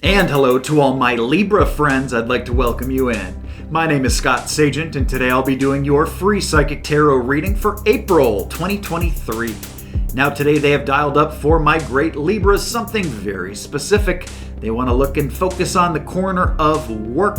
And hello to all my Libra friends, I'd like to welcome you in. My name is Scott Sagent, and today I'll be doing your free psychic tarot reading for April 2023. Now today they have dialed up for my great Libras something very specific. They want to look and focus on the corner of work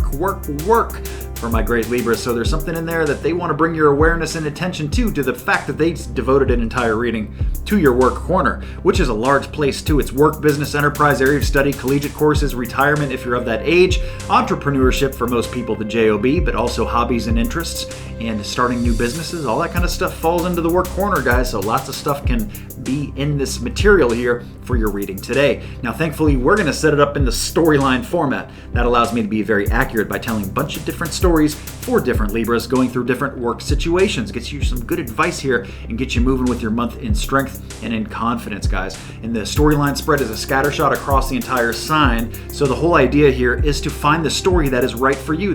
for my great Libras. So there's something in there that they want to bring your awareness and attention to the fact that they devoted an entire reading to your work corner, which is a large place too. It's work, business, enterprise, area of study, collegiate courses, retirement if you're of that age, entrepreneurship for most people, the JOB, but also hobbies and interests, and starting new businesses. All that kind of stuff falls into the work corner, guys. So lots of stuff can be in this material here for your reading today. Now, thankfully, we're going to set it up in the storyline format. That allows me to be very accurate by telling a bunch of different stories for different Libras going through different work situations. Gets you some good advice here and gets you moving with your month in strength and in confidence, guys. And the storyline spread is a scattershot across the entire sign. So the whole idea here is to find the story that is right for you.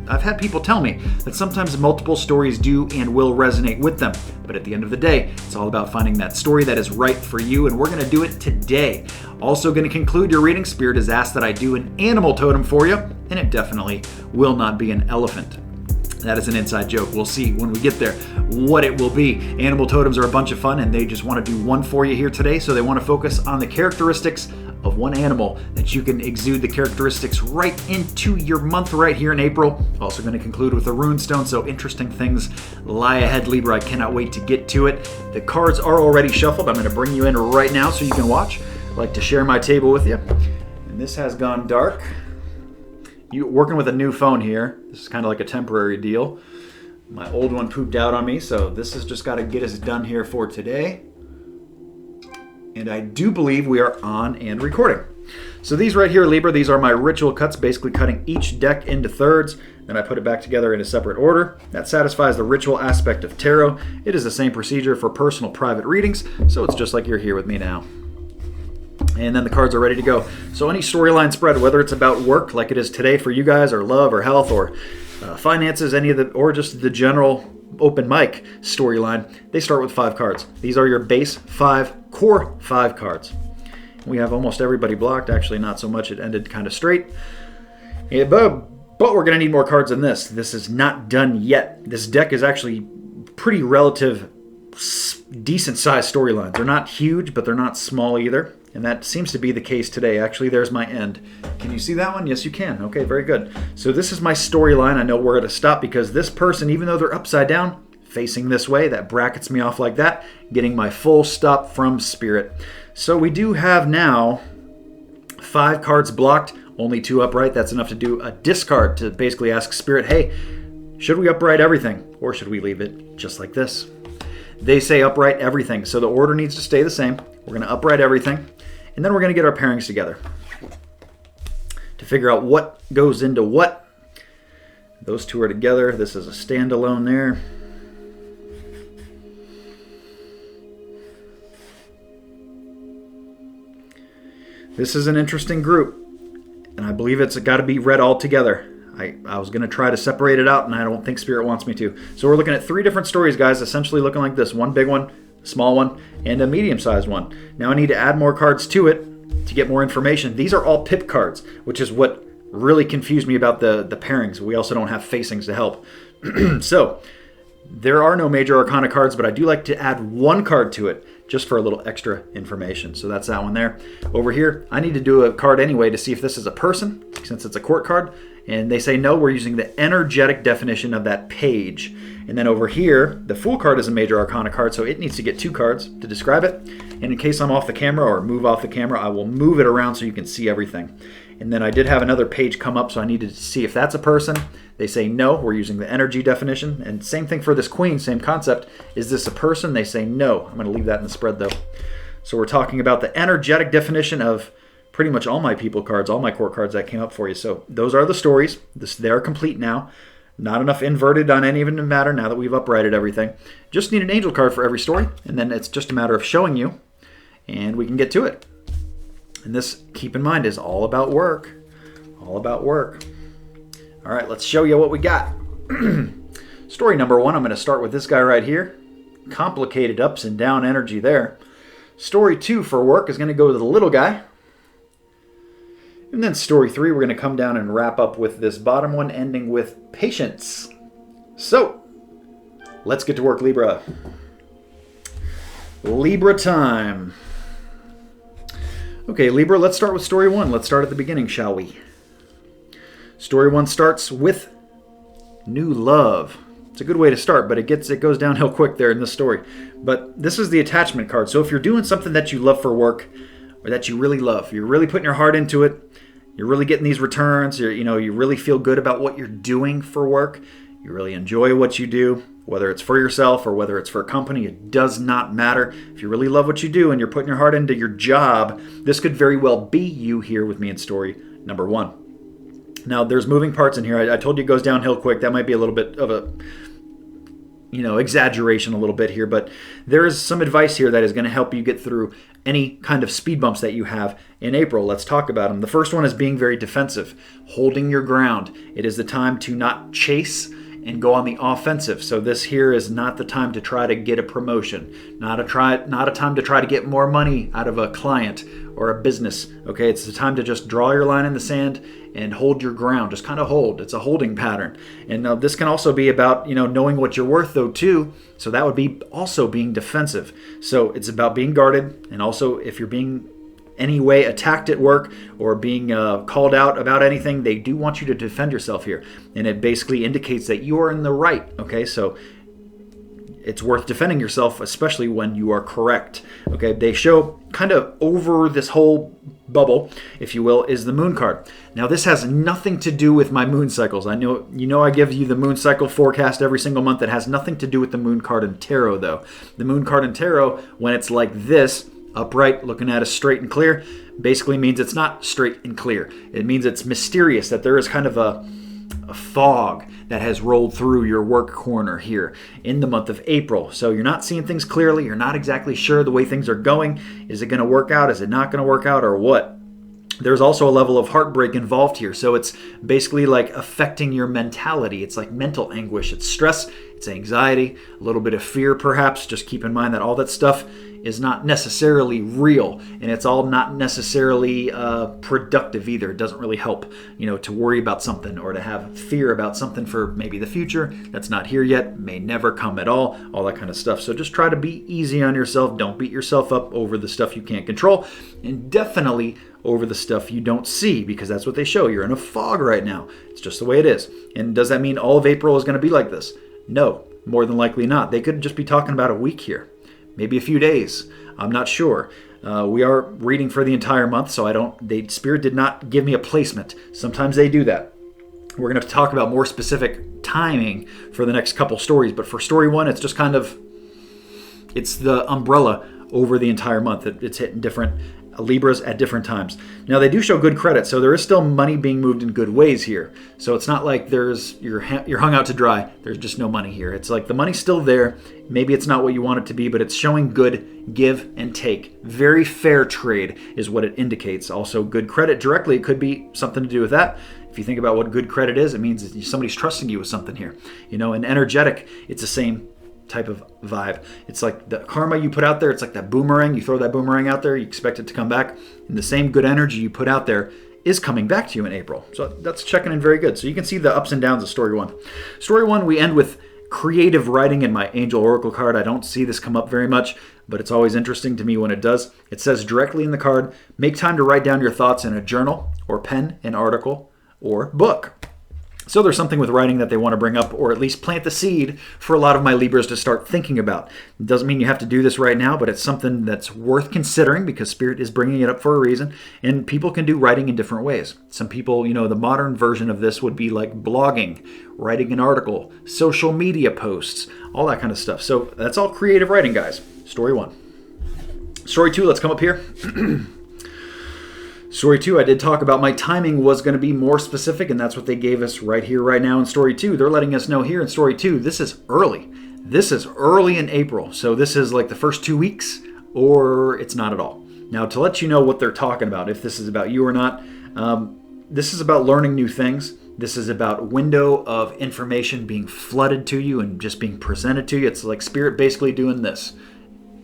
I've had people tell me that sometimes multiple stories do and will resonate with them. But at the end of the day, it's all about finding that story that is right for you, and we're going to do it today. Also going to conclude your reading, Spirit has asked that I do an animal totem for you, and it definitely will not be an elephant. That is an inside joke. We'll see when we get there what it will be. Animal totems are a bunch of fun, and they just want to do one for you here today. So they want to focus on the characteristics of one animal that you can exude the characteristics right into your month right here in April. Also going to conclude with a rune stone, so interesting things lie ahead, Libra. I cannot wait to get to it. The cards are already shuffled. I'm going to bring you in right now so you can watch. I'd like to share my table with you. And this has gone dark. You're working with a new phone here. This is kind of like a temporary deal. My old one pooped out on me, so this has just got to get us done here for today. And I do believe we are on and recording. So these right here, Libra, these are my ritual cuts, basically cutting each deck into thirds. Then I put it back together in a separate order. That satisfies the ritual aspect of tarot. It is the same procedure for personal private readings, so it's just like you're here with me now. And then the cards are ready to go. So any storyline spread, whether it's about work like it is today for you guys, or love or health or finances, or just the general open mic storyline, they start with 5 cards. These are your base 5, core 5 cards. We have almost everybody blocked. Actually, not so much. It ended kind of straight. Yeah, but we're going to need more cards than this. This is not done yet. This deck is actually pretty relative, decent sized storylines. They're not huge, but they're not small either. And that seems to be the case today. Actually, there's my end. Can you see that one? Yes, you can. Okay, very good. So this is my storyline. I know where to stop because this person, even though they're upside down, facing this way, that brackets me off like that, getting my full stop from Spirit. So we do have now 5 cards blocked, only 2 upright. That's enough to do a discard to basically ask Spirit, hey, should we upright everything or should we leave it just like this? They say upright everything, so the order needs to stay the same. We're going to upright everything, and then we're going to get our pairings together to figure out what goes into what. Those two are together. This is a standalone there. This is an interesting group, and I believe it's got to be read all together. I was going to try to separate it out, and I don't think Spirit wants me to. So we're looking at 3 different stories, guys, essentially looking like this. One big one, a small one, and a medium-sized one. Now I need to add more cards to it to get more information. These are all pip cards, which is what really confused me about the pairings. We also don't have facings to help. So there are no major arcana cards, but I do like to add 1 card to it just for a little extra information. So that's that one there. Over here, I need to do a card anyway to see if this is a person, since it's a court card. And they say no, we're using the energetic definition of that page. And then over here, the Fool card is a major arcana card, so it needs to get 2 cards to describe it. And in case I'm off the camera or move off the camera, I will move it around so you can see everything. And then I did have another page come up, so I needed to see if that's a person. They say no, we're using the energy definition. And same thing for this queen, same concept. Is this a person? They say no. I'm going to leave that in the spread though. So we're talking about the energetic definition of pretty much all my people cards, all my court cards that came up for you. So those are the stories. They're complete now. Not enough inverted on any of them to matter now that we've uprighted everything. Just need an angel card for every story, and then it's just a matter of showing you, and we can get to it. And this, keep in mind, is all about work. All about work. All right, let's show you what we got. Story number 1, I'm going to start with this guy right here. Complicated ups and down energy there. Story 2 for work is going to go to the little guy. And then story 3, we're going to come down and wrap up with this bottom one, ending with patience. So, let's get to work, Libra. Libra time. Okay, Libra, let's start with story 1. Let's start at the beginning, shall we? Story 1 starts with new love. It's a good way to start, but it goes downhill quick there in this story. But this is the attachment card. So if you're doing something that you love for work, or that you really love, you're really putting your heart into it, you're really getting these returns, you really feel good about what you're doing for work, you really enjoy what you do, whether it's for yourself or whether it's for a company, it does not matter. If you really love what you do and you're putting your heart into your job, this could very well be you here with me in story number 1. Now, there's moving parts in here. I told you it goes downhill quick. That might be a little bit of a, exaggeration a little bit here, but there is some advice here that is going to help you get through any kind of speed bumps that you have in April. Let's talk about them. The first one is being very defensive, holding your ground. It is the time to not chase and go on the offensive. So this here is not the time to try to get a promotion, not a time to try to get more money out of a client or a business. Okay, it's the time to just draw your line in the sand and hold your ground. Just kind of hold. It's a holding pattern. And this can also be about, knowing what you're worth though too. So that would be also being defensive. So it's about being guarded, and also if you're being any way attacked at work or being called out about anything, they do want you to defend yourself here. And it basically indicates that you are in the right. Okay, so it's worth defending yourself, especially when you are correct. Okay, they show kind of over this whole bubble, if you will, is the moon card. Now, this has nothing to do with my moon cycles. I know I give you the moon cycle forecast every single month. It has nothing to do with the moon card in tarot, though. The moon card in tarot, when it's like this, upright, looking at us straight and clear, basically means it's not straight and clear. It means it's mysterious, that there is kind of a fog that has rolled through your work corner here in the month of April. So you're not seeing things clearly. You're not exactly sure the way things are going. Is it going to work out? Is it not going to work out, or what? There's also a level of heartbreak involved here. So it's basically like affecting your mentality. It's like mental anguish. It's stress. It's anxiety. A little bit of fear, perhaps. Just keep in mind that all that stuff is not necessarily real, and it's all not necessarily productive either. It doesn't really help, to worry about something or to have fear about something for maybe the future that's not here yet, may never come at all that kind of stuff. So just try to be easy on yourself. Don't beat yourself up over the stuff you can't control, and definitely over the stuff you don't see, because that's what they show. You're in a fog right now. It's just the way it is. And does that mean all of April is going to be like this? No, more than likely not. They could just be talking about a week here. Maybe a few days. I'm not sure. We are reading for the entire month, so Spirit did not give me a placement. Sometimes they do that. We're going to talk about more specific timing for the next couple stories, but for story 1, it's just kind of, it's the umbrella over the entire month. It's hitting different Libras at different times. Now, they do show good credit, so there is still money being moved in good ways here. So it's not like you're hung out to dry. There's just no money here. It's like the money's still there. Maybe it's not what you want it to be, but it's showing good give and take. Very fair trade is what it indicates. Also, good credit directly, it could be something to do with that. If you think about what good credit is, it means that somebody's trusting you with something here. And energetic, it's the same type of vibe. It's like the karma you put out there. It's like that boomerang. You throw that boomerang out there, you expect it to come back. And the same good energy you put out there is coming back to you in April. So that's checking in very good. So you can see the ups and downs of story 1. Story 1, we end with creative writing in my Angel Oracle card. I don't see this come up very much, but it's always interesting to me when it does. It says directly in the card, make time to write down your thoughts in a journal or pen, an article, or book. So there's something with writing that they want to bring up, or at least plant the seed for a lot of my Libras to start thinking about. It doesn't mean you have to do this right now, but it's something that's worth considering because Spirit is bringing it up for a reason. And people can do writing in different ways. Some people, the modern version of this would be like blogging, writing an article, social media posts, all that kind of stuff. So that's all creative writing, guys. Story 1. Story 2, let's come up here. Story 2, I did talk about my timing was going to be more specific, and that's what they gave us right here, right now in Story 2. They're letting us know here in Story 2, this is early. This is early in April. So this is like the first 2 weeks, or it's not at all. Now, to let you know what they're talking about, if this is about you or not, this is about learning new things. This is about window of information being flooded to you and just being presented to you. It's like Spirit basically doing this.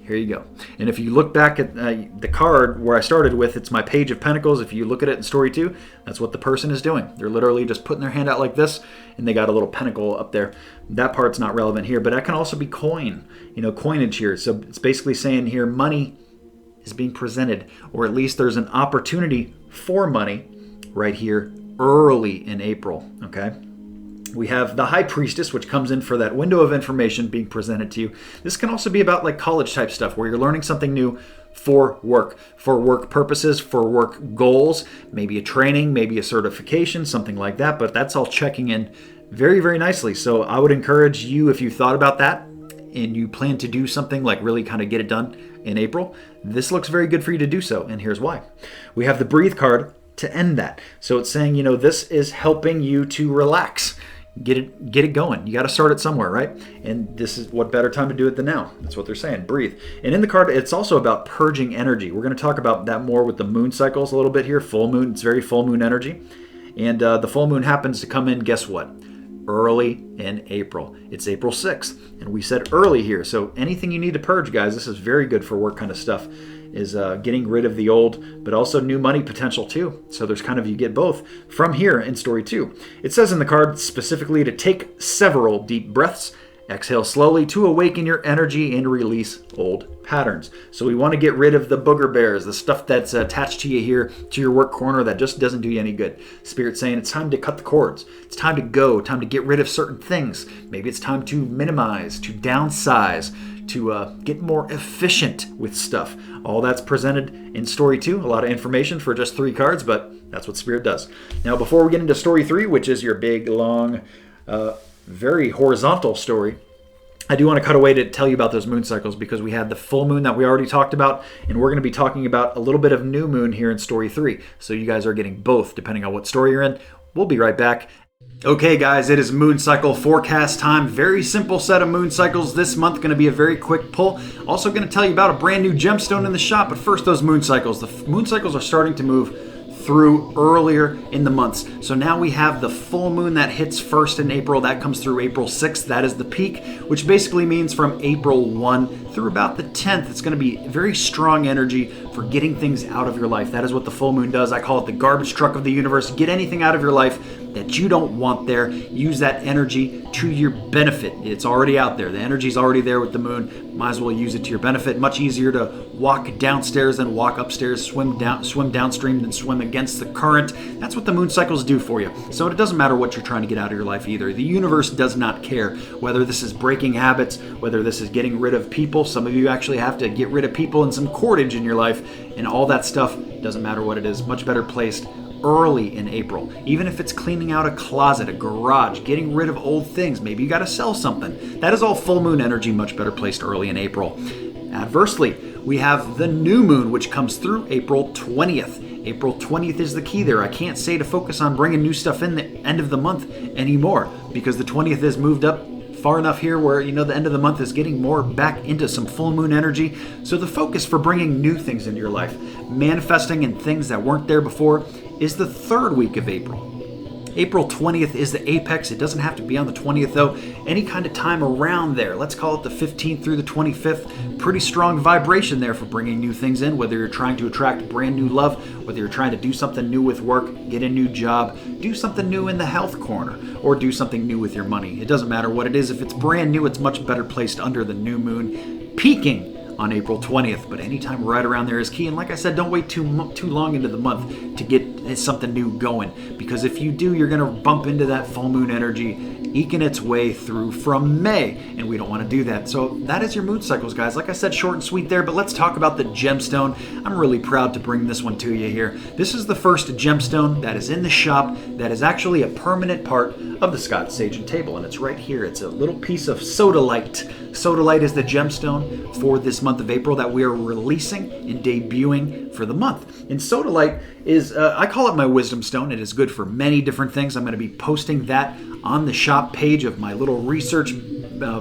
Here you go. And if you look back at the card where I started with, it's my Page of Pentacles. If you look at it in story 2, that's what the person is doing. They're literally just putting their hand out like this, and they got a little pentacle up there. That part's not relevant here, but that can also be coin, coinage here. So it's basically saying here money is being presented, or at least there's an opportunity for money right here early in April, okay? We have the High Priestess, which comes in for that window of information being presented to you. This can also be about like college type stuff where you're learning something new for work purposes, for work goals, maybe a training, maybe a certification, something like that. But that's all checking in very, very nicely. So I would encourage you, if you thought about that and you plan to do something like really kind of get it done in April, this looks very good for you to do so. And here's why. We have the Breathe card to end that. So it's saying, this is helping you to relax. Get it going. You got to start it somewhere, right? And this is what better time to do it than now. That's what they're saying. Breathe. And in the card, it's also about purging energy. We're going to talk about that more with the moon cycles a little bit here. Full moon, it's very full moon energy. And the full moon happens to come in, guess what? Early in April. It's April 6th. And we said early here. So anything you need to purge, guys, this is very good for work kind of stuff. Is getting rid of the old, but also new money potential too. So there's kind of, you get both from here in story 2. It says in the card specifically to take several deep breaths, exhale slowly to awaken your energy and release old patterns. So we want to get rid of the booger bears, the stuff that's attached to you here, to your work corner that just doesn't do you any good. Spirit's saying it's time to cut the cords. It's time to go, time to get rid of certain things. Maybe it's time to minimize, to downsize, to get more efficient with stuff. All that's presented in story 2. A lot of information for just 3 cards, but that's what Spirit does. Now, before we get into story 3, which is your big, long, very horizontal story, I do want to cut away to tell you about those moon cycles because we had the full moon that we already talked about, and we're going to be talking about a little bit of new moon here in story 3. So you guys are getting both depending on what story you're in. We'll be right back. Okay guys, it is moon cycle forecast time. Very simple set of moon cycles this month. Going to be a very quick pull. Also going to tell you about a brand new gemstone in the shop. But first, those moon cycles. The moon cycles are starting to move through earlier in the months. So now we have the full moon that hits first in April. That comes through April 6th. That is the peak, which basically means from April 1 through about the 10th, it's going to be very strong energy for getting things out of your life. That is what the full moon does. I call it the garbage truck of the universe. Get anything out of your life that you don't want there. Use that energy to your benefit. It's already out there. The energy's already there with the moon. Might as well use it to your benefit. Much easier to walk downstairs than walk upstairs, swim downstream than swim against the current. That's what the moon cycles do for you. So it doesn't matter what you're trying to get out of your life either. The universe does not care whether this is breaking habits, whether this is getting rid of people. Some of you actually have to get rid of people and some cordage in your life, and all that stuff doesn't matter what it is. Much better placed early in April. Even if it's cleaning out a closet, a garage, getting rid of old things, maybe you got to sell something. That is all full moon energy, much better placed early in April. Adversely, we have the new moon, which comes through April 20th. April 20th is the key there. I can't say to focus on bringing new stuff in the end of the month anymore because the 20th is moved up far enough here where, the end of the month is getting more back into some full moon energy. So the focus for bringing new things into your life, manifesting in things that weren't there before, is the 3rd week of April. April 20th is the apex. It doesn't have to be on the 20th though. Any kind of time around there. Let's call it the 15th through the 25th. Pretty strong vibration there for bringing new things in, whether you're trying to attract brand new love, whether you're trying to do something new with work, get a new job, do something new in the health corner, or do something new with your money. It doesn't matter what it is. If it's brand new, it's much better placed under the new moon, peaking on April 20th, but anytime right around there is key. And like I said, don't wait too long into the month to get something new going, because if you do, you're going to bump into that full moon energy eking its way through from May, and we don't want to do that. So that is your moon cycles, guys. Like I said, short and sweet there, but let's talk about the gemstone. I'm really proud to bring this one to you here. This is the first gemstone that is in the shop that is actually a permanent part of the Scott Sagent table, and it's right here. It's a little piece of sodalite. Sodalite is the gemstone for this month of April that we are releasing and debuting for the month. And sodalite is, I call it my wisdom stone. It is good for many different things. I'm going to be posting that on the shop page of my little research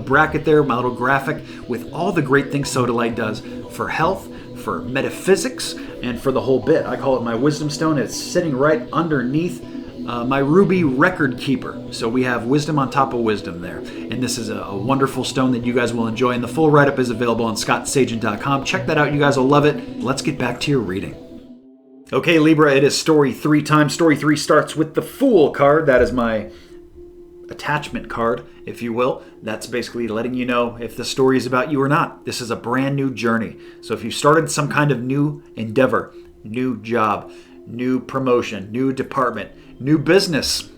bracket there, my little graphic with all the great things sodalite does for health, for metaphysics, and for the whole bit. I call it my wisdom stone. It's sitting right underneath my ruby record keeper. So we have wisdom on top of wisdom there. And this is a wonderful stone that you guys will enjoy. And the full write-up is available on scottsagent.com. Check that out. You guys will love it. Let's get back to your reading. Okay, Libra, it is story 3 time. Story 3 starts with the Fool card. That is my attachment card, if you will. That's basically letting you know if the story is about you or not. This is a brand new journey. So if you started some kind of new endeavor, new job, new promotion, new department, new business,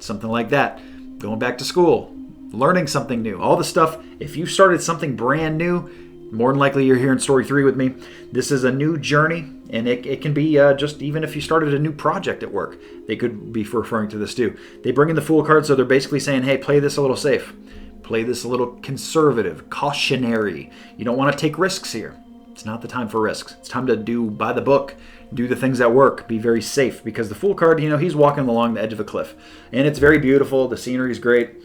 something like that, going back to school, learning something new, all the stuff, if you started something brand new, more than likely you're here in story 3 with me. This is a new journey, and it can be just even if you started a new project at work, they could be referring to this too. They bring in the Fool card, so they're basically saying, hey, play this a little safe. Play this a little conservative, cautionary. You don't want to take risks here. It's not the time for risks. It's time to do by the book, do the things that work, be very safe, because the Fool card, he's walking along the edge of a cliff, and it's very beautiful. The scenery is great.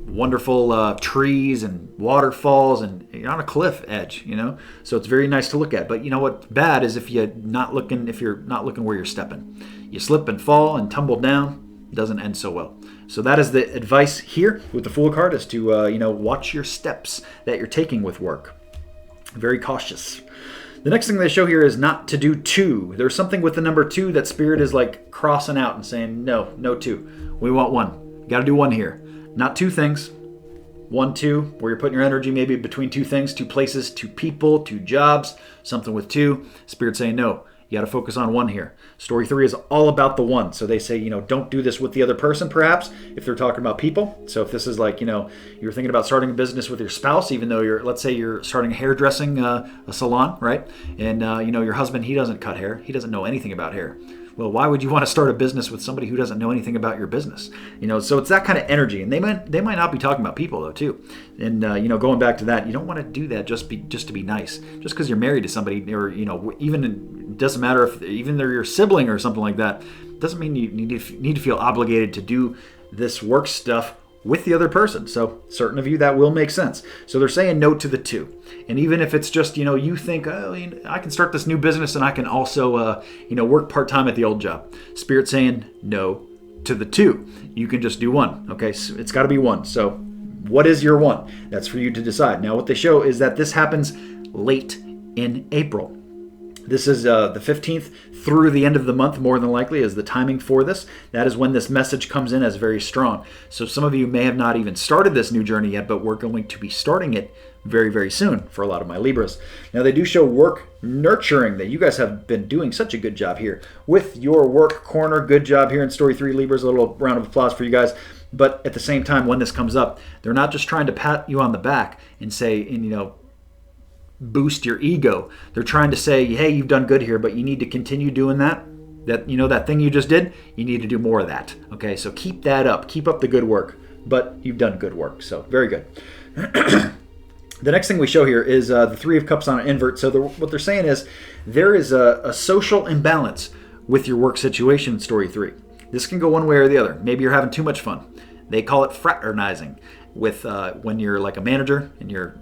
Wonderful trees and waterfalls, and you're on a cliff edge, so it's very nice to look at. But you know what's bad is if you're not looking where you're stepping, you slip and fall and tumble down. It doesn't end so well. So that is the advice here with the Fool card, is to watch your steps that you're taking with work. Very cautious. The next thing they show here is not to do 2. There's something with the number 2 that Spirit is like crossing out and saying no 2. We want 1. You got to do 1 here. Not 2 things. 1, 2, where you're putting your energy maybe between 2 things, 2 places, 2 people, 2 jobs, something with 2. Spirit saying no. You got to focus on 1 here. Story 3 is all about the 1. So they say, don't do this with the other person, perhaps, if they're talking about people. So if this is like, you're thinking about starting a business with your spouse, even though let's say you're starting a hairdressing a salon, right? And, your husband, he doesn't cut hair. He doesn't know anything about hair. Well, why would you want to start a business with somebody who doesn't know anything about your business? So it's that kind of energy, and they might not be talking about people though too. And going back to that, you don't want to do that just to be nice. Just because you're married to somebody, or even it doesn't matter if even they're your sibling or something like that, doesn't mean you need to feel obligated to do this work stuff with the other person. So certain of you that will make sense. So they're saying no to the 2. And even if it's just, you think, I can start this new business and I can also, work part-time at the old job. Spirit saying no to the 2. You can just do 1. Okay. So it's got to be 1. So what is your 1? That's for you to decide. Now, what they show is that this happens late in April. This is the 15th through the end of the month, more than likely, is the timing for this. That is when this message comes in as very strong. So some of you may have not even started this new journey yet, but we're going to be starting it very, very soon for a lot of my Libras. Now, they do show work nurturing, that you guys have been doing such a good job here with your work corner. Good job here in Story 3, Libras. A little round of applause for you guys. But at the same time, when this comes up, they're not just trying to pat you on the back and say, boost your ego. They're trying to say, hey, you've done good here, but you need to continue doing that. That thing you just did, you need to do more of that. Okay, so keep that up. Keep up the good work. But you've done good work, so very good. The next thing we show here is the 3 of Cups on an invert. So what they're saying is there is a social imbalance with your work situation in Story 3. This can go one way or the other. Maybe you're having too much fun. They call it fraternizing with when you're like a manager and you're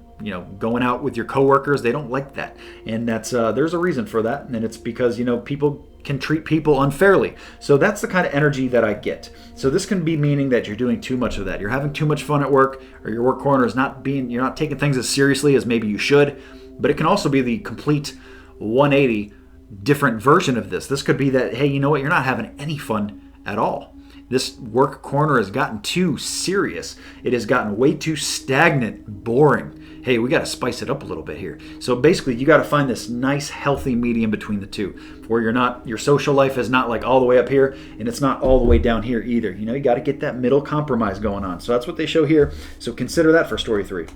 going out with your coworkers. They don't like that, and that's there's a reason for that, and it's because people can treat people unfairly. So that's the kind of energy that I get. So this can be meaning that you're doing too much of that. You're having too much fun at work, or your work corner is you're not taking things as seriously as maybe you should. But it can also be the complete 180 different version of this. This could be that, hey, you know what? You're not having any fun at all. This work corner has gotten too serious. It has gotten way too stagnant, boring. Hey, we got to spice it up a little bit here. So basically, you got to find this nice, healthy medium between the 2, where your social life is not like all the way up here, and it's not all the way down here either. You got to get that middle compromise going on. So that's what they show here. So consider that for Story 3.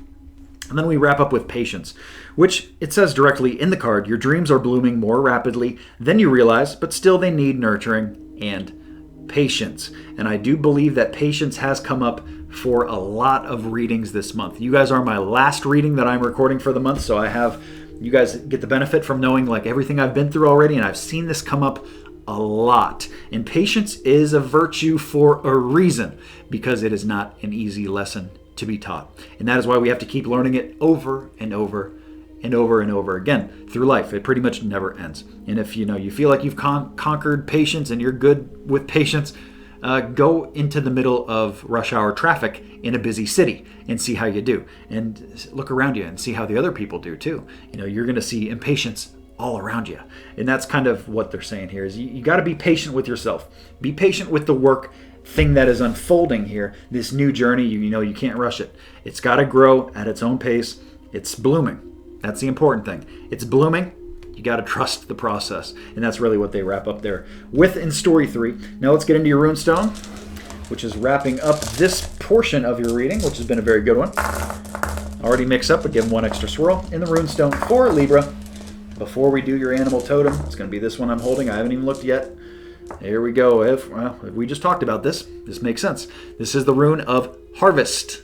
And then we wrap up with patience, which it says directly in the card, your dreams are blooming more rapidly than you realize, but still they need nurturing and patience. And I do believe that patience has come up for a lot of readings this month. You guys are my last reading that I'm recording for the month, so you guys get the benefit from knowing like everything I've been through already, and I've seen this come up a lot. And patience is a virtue for a reason, because it is not an easy lesson to be taught. And that is why we have to keep learning it over and over and over and over again through life. It pretty much never ends. And if you feel like you've conquered patience and you're good with patience, go into the middle of rush hour traffic in a busy city and see how you do. And look around you and see how the other people do too. You're going to see impatience all around you. And that's kind of what they're saying here is you got to be patient with yourself. Be patient with the work thing that is unfolding here. This new journey, you can't rush it. It's got to grow at its own pace. It's blooming. That's the important thing. It's blooming. You got to trust the process. And that's really what they wrap up there with in story 3. Now let's get into your runestone, which is wrapping up this portion of your reading, which has been a very good one. Already mixed up, but give them one extra swirl in the runestone for Libra. Before we do your animal totem, it's going to be this one I'm holding. I haven't even looked yet. Here we go. If we just talked about this makes sense. This is the rune of harvest.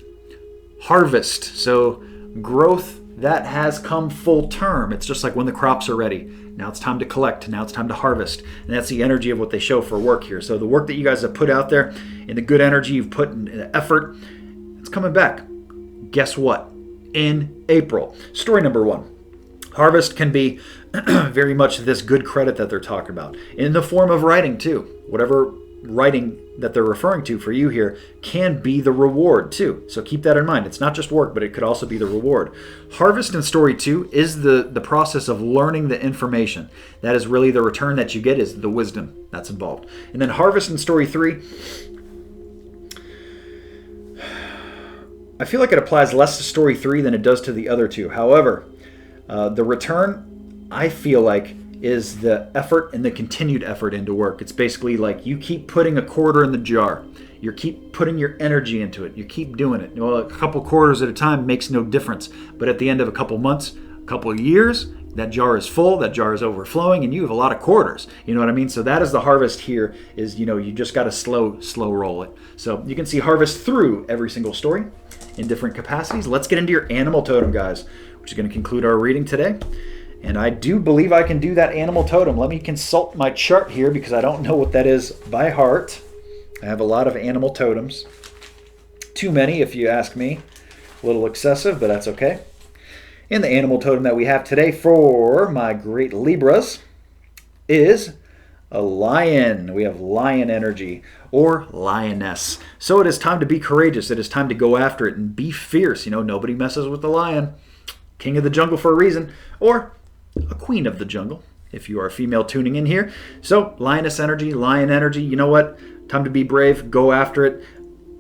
Harvest. So growth that has come full term. It's just like when the crops are ready. Now it's time to collect. Now it's time to harvest. And that's the energy of what they show for work here. So the work that you guys have put out there and the good energy you've put in effort, it's coming back. Guess what? In April. Story number 1. Harvest can be very much this good credit that they're talking about. In the form of writing too. Whatever writing that they're referring to for you here can be the reward too. So keep that in mind. It's not just work, but it could also be the reward. Harvest in story 2 is the process of learning the information. That is really the return that you get is the wisdom that's involved. And then harvest in story 3, I feel like it applies less to story 3 than it does to the other 2. However, the return, I feel like, is the effort and the continued effort into work. It's basically like you keep putting a quarter in the jar. You keep putting your energy into it. You keep doing it. Well, a couple quarters at a time makes no difference. But at the end of a couple months, a couple of years, that jar is full, that jar is overflowing, and you have a lot of quarters. You know what I mean? So that is the harvest here is, you just got to slow roll it. So you can see harvest through every single story in different capacities. Let's get into your animal totem, guys, which is going to conclude our reading today. And I do believe I can do that animal totem. Let me consult my chart here because I don't know what that is by heart. I have a lot of animal totems. Too many, if you ask me. A little excessive, but that's okay. And the animal totem that we have today for my great Libras is a lion. We have lion energy or lioness. So it is time to be courageous. It is time to go after it and be fierce. Nobody messes with the lion. King of the jungle for a reason. Or a queen of the jungle, if you are a female tuning in here. So, lioness energy, lion energy, you know what? Time to be brave, go after it.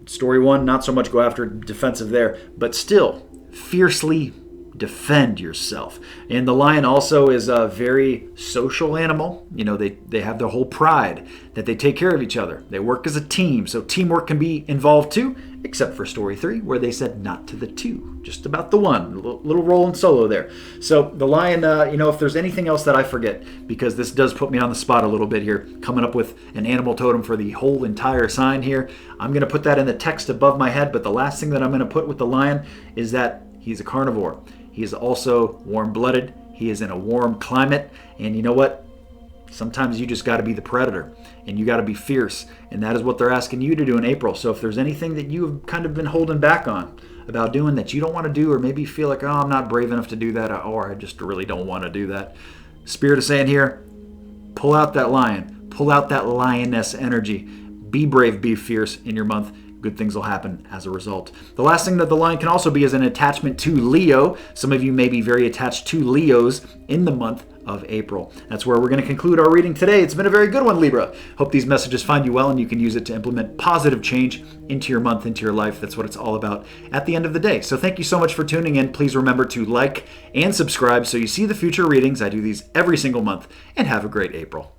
Story 1, not so much go after it, defensive there, but still, fiercely defend yourself. And the lion also is a very social animal. They have their whole pride that they take care of each other. They work as a team, so teamwork can be involved too, except for story 3, where they said not to the 2, just about the 1. A little rolling solo there. So the lion, if there's anything else that I forget, because this does put me on the spot a little bit here, coming up with an animal totem for the whole entire sign here, I'm going to put that in the text above my head, but the last thing that I'm going to put with the lion is that he's a carnivore. He is also warm-blooded. He is in a warm climate. And you know what? Sometimes you just got to be the predator. And you got to be fierce. And that is what they're asking you to do in April. So if there's anything that you've kind of been holding back on about doing that you don't want to do, or maybe feel like, I'm not brave enough to do that, or I just really don't want to do that, Spirit is saying here, pull out that lion. Pull out that lioness energy. Be brave, be fierce in your month. Good things will happen as a result. The last thing that the lion can also be is an attachment to Leo. Some of you may be very attached to Leos in the month of April. That's where we're going to conclude our reading today. It's been a very good one, Libra. Hope these messages find you well and you can use it to implement positive change into your month, into your life. That's what it's all about at the end of the day. So thank you so much for tuning in. Please remember to like and subscribe so you see the future readings. I do these every single month, and have a great April.